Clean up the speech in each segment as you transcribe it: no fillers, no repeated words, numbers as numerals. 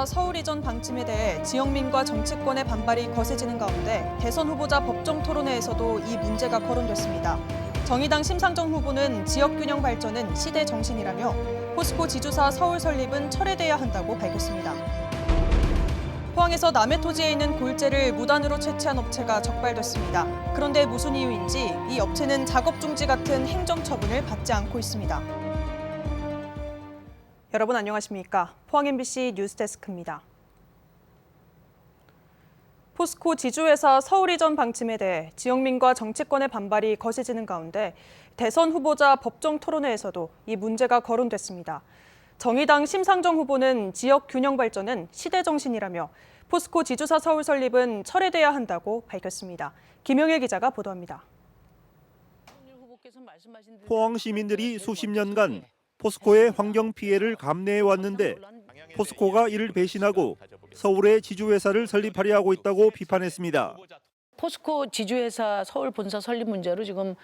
지주사 서울 이전 방침에 대해 지역민과 정치권의 반발이 거세지는 가운데 대선 후보자 법정 토론회에서도 이 문제가 거론됐습니다. 정의당 심상정 후보는 지역균형 발전은 시대 정신이라며 포스코 지주사 서울 설립은 철회돼야 한다고 밝혔습니다. 포항에서 남의 토지에 있는 골재를 무단으로 채취한 업체가 적발됐습니다. 그런데 무슨 이유인지 이 업체는 작업 중지 같은 행정처분을 받지 않고 있습니다. 여러분 안녕하십니까? 포항 MBC 뉴스데스크입니다. 포스코 지주회사 서울 이전 방침에 대해 지역민과 정치권의 반발이 거세지는 가운데 대선 후보자 법정 토론회에서도 이 문제가 거론됐습니다. 정의당 심상정 후보는 지역 균형 발전은 시대 정신이라며 포스코 지주사 서울 설립은 철회돼야 한다고 밝혔습니다. 김영일 기자가 보도합니다. 포항 시민들이 수십 년간 포스코의 환경 피해를 감내해 왔는데 포스코가 이를 배신하고 서울에 지주회사를 설립하려 하고 있다고 비판했습니다. 포스코 지주회사 서울 본사 설립 문제로 지금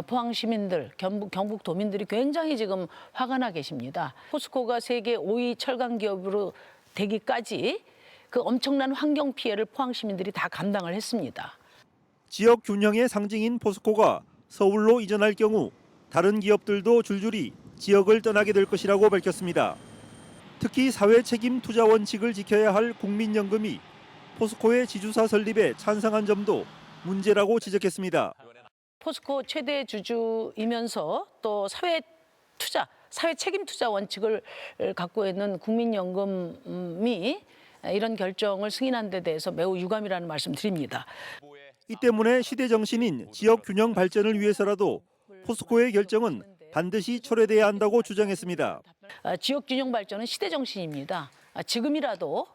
포항 시민들, 경북 도민들이 굉장히 지금 화가 나 계십니다. 포스코가 세계 5위 철강 기업으로 되기까지 그 엄청난 환경 피해를 포항 시민들이 다 감당을 했습니다. 지역 균형의 상징인 포스코가 서울로 이전할 경우 다른 기업들도 줄줄이 지역을 떠나게 될 것이라고 밝혔습니다. 특히 사회 책임 투자 원칙을 지켜야 할 국민연금이 포스코의 지주사 설립에 찬성한 점도 문제라고 지적했습니다. 포스코 최대 주주이면서 또 사회 책임 투자 원칙을 갖고 있는 국민연금이 이런 결정을 승인한 데 대해서 매우 유감이라는 말씀 드립니다. 이 때문에 시대 정신인 지역 균형 발전을 위해서라도 포스코의 결정은 반드시 철회돼야 한다고 주장했습니다. 지역 균형 발전은 시대 정신입니다. 지금이라도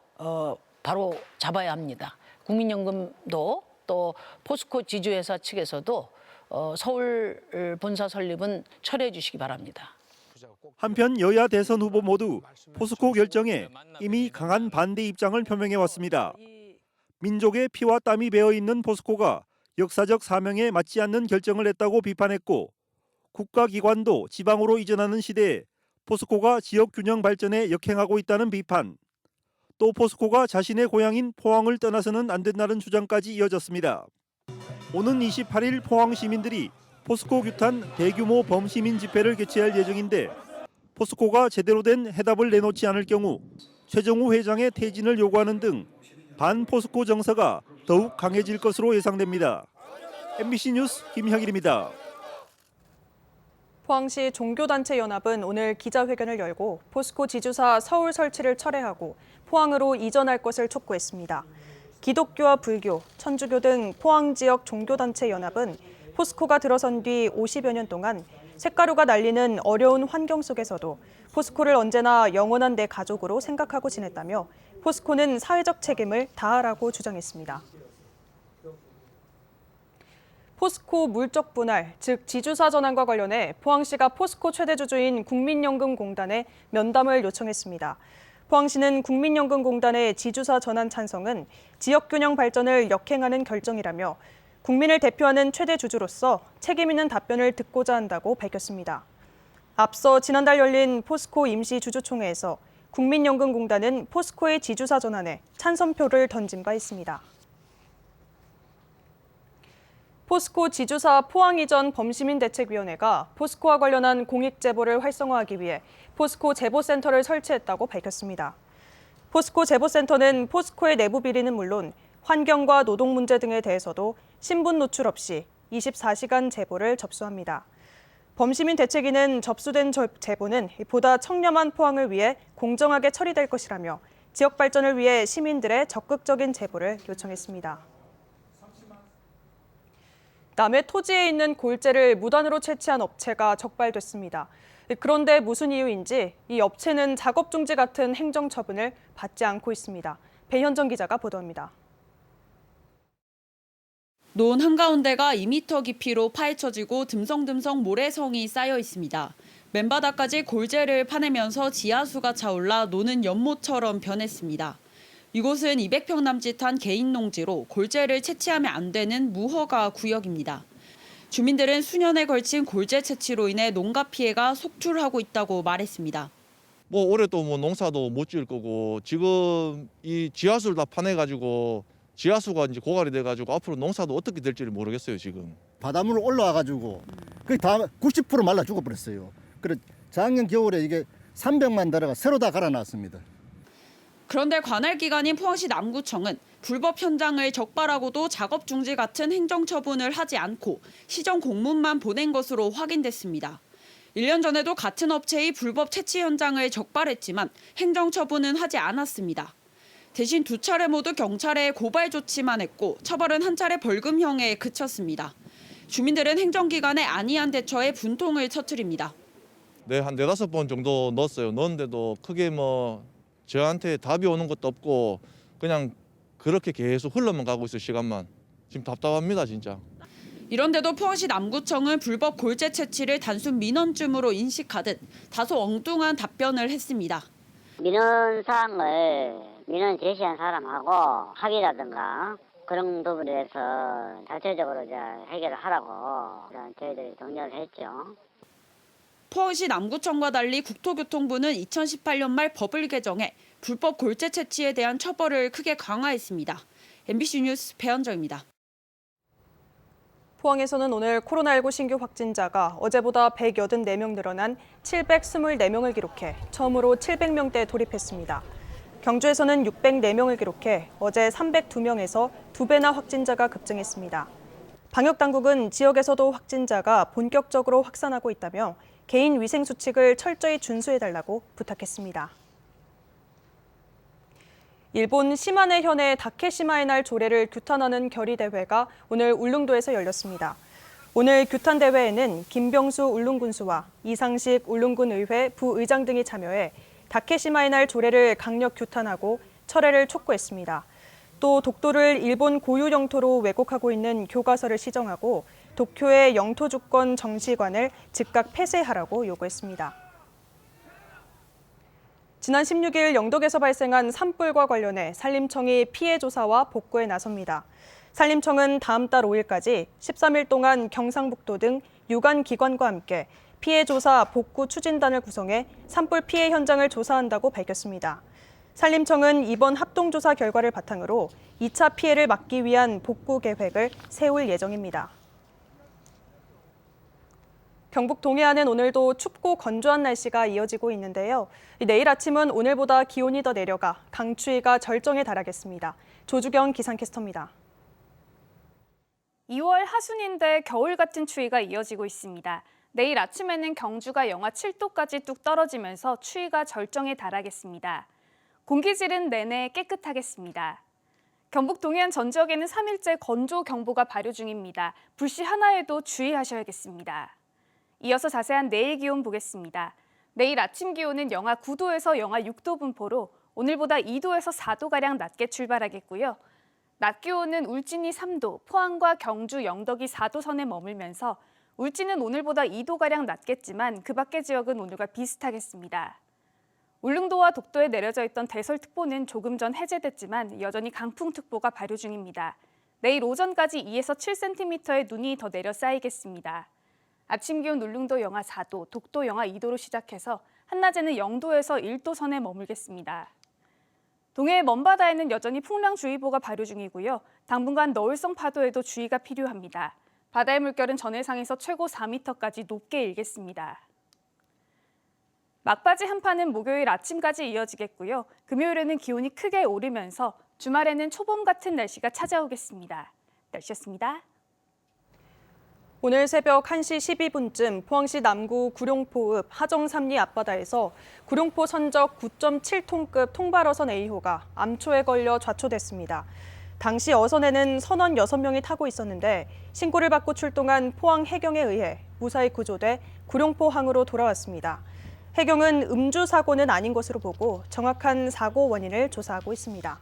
바로 잡아야 합니다. 국민연금도 또 포스코 지주회사 측에서도 서울 본사 설립은 철회해 주시기 바랍니다. 한편 여야 대선 후보 모두 포스코 결정에 이미 강한 반대 입장을 표명해 왔습니다. 민족의 피와 땀이 배어 있는 포스코가 역사적 사명에 맞지 않는 결정을 했다고 비판했고 국가기관도 지방으로 이전하는 시대에 포스코가 지역 균형 발전에 역행하고 있다는 비판, 또 포스코가 자신의 고향인 포항을 떠나서는 안 된다는 주장까지 이어졌습니다. 오는 28일 포항 시민들이 포스코 규탄 대규모 범시민 집회를 개최할 예정인데 포스코가 제대로 된 해답을 내놓지 않을 경우 최정우 회장의 퇴진을 요구하는 등 반포스코 정서가 더욱 강해질 것으로 예상됩니다. MBC 뉴스 김형일입니다. 포항시 종교단체 연합은 오늘 기자회견을 열고 포스코 지주사 서울 설치를 철회하고 포항으로 이전할 것을 촉구했습니다. 기독교와 불교, 천주교 등 포항 지역 종교단체 연합은 포스코가 들어선 뒤 50여 년 동안 쇳가루가 날리는 어려운 환경 속에서도 포스코를 언제나 영원한 내 가족으로 생각하고 지냈다며 포스코는 사회적 책임을 다하라고 주장했습니다. 포스코 물적 분할, 즉 지주사 전환과 관련해 포항시가 포스코 최대 주주인 국민연금공단에 면담을 요청했습니다. 포항시는 국민연금공단의 지주사 전환 찬성은 지역균형 발전을 역행하는 결정이라며 국민을 대표하는 최대 주주로서 책임 있는 답변을 듣고자 한다고 밝혔습니다. 앞서 지난달 열린 포스코 임시주주총회에서 국민연금공단은 포스코의 지주사 전환에 찬성표를 던진 바 있습니다. 포스코 지주사 포항 이전 범시민대책위원회가 포스코와 관련한 공익 제보를 활성화하기 위해 포스코 제보센터를 설치했다고 밝혔습니다. 포스코 제보센터는 포스코의 내부 비리는 물론 환경과 노동 문제 등에 대해서도 신분 노출 없이 24시간 제보를 접수합니다. 범시민대책위는 접수된 제보는 보다 청렴한 포항을 위해 공정하게 처리될 것이라며 지역 발전을 위해 시민들의 적극적인 제보를 요청했습니다. 남의 토지에 있는 골재를 무단으로 채취한 업체가 적발됐습니다. 그런데 무슨 이유인지 이 업체는 작업 중지 같은 행정처분을 받지 않고 있습니다. 배현정 기자가 보도합니다. 논 한가운데가 2m 깊이로 파헤쳐지고 듬성듬성 모래성이 쌓여 있습니다. 맨바닥까지 골재를 파내면서 지하수가 차올라 논은 연못처럼 변했습니다. 이곳은 200평 남짓한 개인 농지로 골재를 채취하면 안 되는 무허가 구역입니다. 주민들은 수년에 걸친 골재 채취로 인해 농가 피해가 속출하고 있다고 말했습니다. 뭐 올해 또 뭐 농사도 못 지을 거고 지금 이 지하수를 다 파내가지고 지하수가 이제 고갈이 돼가지고 앞으로 농사도 어떻게 될지를 모르겠어요 지금. 바닷물 올라와가지고 거의 다 90% 말라 죽어버렸어요. 그래 작년 겨울에 이게 300만 달러가 새로 다 갈아놨습니다. 그런데 관할 기관인 포항시 남구청은 불법 현장을 적발하고도 작업 중지 같은 행정처분을 하지 않고 시정 공문만 보낸 것으로 확인됐습니다. 1년 전에도 같은 업체의 불법 채취 현장을 적발했지만 행정처분은 하지 않았습니다. 대신 2차례 모두 경찰에 고발 조치만 했고 처벌은 한 차례 벌금형에 그쳤습니다. 주민들은 행정기관의 안이한 대처에 분통을 터뜨립니다. 네, 한 4-5번 정도 넣었어요. 넣었는데도 크게 뭐 저한테 답이 오는 것도 없고 그냥 그렇게 계속 흘러만 가고 있어요, 시간만. 지금 답답합니다, 진짜. 이런데도 포항시 남구청은 불법 골재 채취를 단순 민원쯤으로 인식하듯 다소 엉뚱한 답변을 했습니다. 민원 제시한 사람하고 합의라든가 그런 부분에 대해서 자체적으로 이제 해결을 하라고 저희들이 독려를 했죠. 포항시 남구청과 달리 국토교통부는 2018년 말 법을 개정해 불법 골재 채취에 대한 처벌을 크게 강화했습니다. MBC 뉴스 배현정입니다. 포항에서는 오늘 코로나19 신규 확진자가 어제보다 184명 늘어난 724명을 기록해 처음으로 700명대에 돌입했습니다. 경주에서는 604명을 기록해 어제 302명에서 2배나 확진자가 급증했습니다. 방역당국은 지역에서도 확진자가 본격적으로 확산하고 있다며 개인 위생 수칙을 철저히 준수해달라고 부탁했습니다. 일본 시마네 현의 다케시마의 날 조례를 규탄하는 결의대회가 오늘 울릉도에서 열렸습니다. 오늘 규탄대회에는 김병수 울릉군수와 이상식 울릉군 의회 부의장 등이 참여해 다케시마의 날 조례를 강력 규탄하고 철회를 촉구했습니다. 또 독도를 일본 고유 영토로 왜곡하고 있는 교과서를 시정하고 도쿄의 영토 주권 정시관을 즉각 폐쇄하라고 요구했습니다. 지난 16일 영덕에서 발생한 산불과 관련해 산림청이 피해 조사와 복구에 나섭니다. 산림청은 다음 달 5일까지 13일 동안 경상북도 등 유관 기관과 함께 피해 조사 복구 추진단을 구성해 산불 피해 현장을 조사한다고 밝혔습니다. 산림청은 이번 합동조사 결과를 바탕으로 2차 피해를 막기 위한 복구 계획을 세울 예정입니다. 경북 동해안은 오늘도 춥고 건조한 날씨가 이어지고 있는데요. 내일 아침은 오늘보다 기온이 더 내려가 강추위가 절정에 달하겠습니다. 조주경 기상캐스터입니다. 2월 하순인데 겨울 같은 추위가 이어지고 있습니다. 내일 아침에는 경주가 영하 7도까지 뚝 떨어지면서 추위가 절정에 달하겠습니다. 공기질은 내내 깨끗하겠습니다. 경북 동해안 전 지역에는 3일째 건조경보가 발효 중입니다. 불씨 하나에도 주의하셔야겠습니다. 이어서 자세한 내일 기온 보겠습니다. 내일 아침 기온은 영하 9도에서 영하 6도 분포로 오늘보다 2도에서 4도가량 낮게 출발하겠고요. 낮 기온은 울진이 3도, 포항과 경주, 영덕이 4도 선에 머물면서 울진은 오늘보다 2도가량 낮겠지만 그 밖의 지역은 오늘과 비슷하겠습니다. 울릉도와 독도에 내려져 있던 대설특보는 조금 전 해제됐지만 여전히 강풍특보가 발효 중입니다. 내일 오전까지 2에서 7cm의 눈이 더 내려 쌓이겠습니다. 아침 기온 울릉도 영하 4도, 독도 영하 2도로 시작해서 한낮에는 0도에서 1도 선에 머물겠습니다. 동해의 먼바다에는 여전히 풍랑주의보가 발효 중이고요. 당분간 너울성 파도에도 주의가 필요합니다. 바다의 물결은 전해상에서 최고 4m까지 높게 일겠습니다. 막바지 한파는 목요일 아침까지 이어지겠고요. 금요일에는 기온이 크게 오르면서 주말에는 초봄 같은 날씨가 찾아오겠습니다. 날씨였습니다. 오늘 새벽 1시 12분쯤 포항시 남구 구룡포읍 하정삼리 앞바다에서 구룡포 선적 9.7톤급 통발어선 A호가 암초에 걸려 좌초됐습니다. 당시 어선에는 선원 6명이 타고 있었는데 신고를 받고 출동한 포항 해경에 의해 무사히 구조돼 구룡포항으로 돌아왔습니다. 해경은 음주 사고는 아닌 것으로 보고 정확한 사고 원인을 조사하고 있습니다.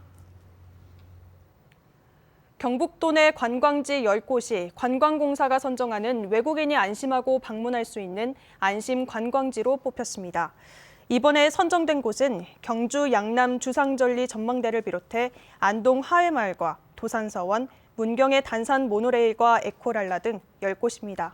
경북도 내 관광지 10곳이 관광공사가 선정하는 외국인이 안심하고 방문할 수 있는 안심 관광지로 뽑혔습니다. 이번에 선정된 곳은 경주 양남 주상절리 전망대를 비롯해 안동 하회마을과 도산서원, 문경의 단산 모노레일과 에코랄라 등 10곳입니다.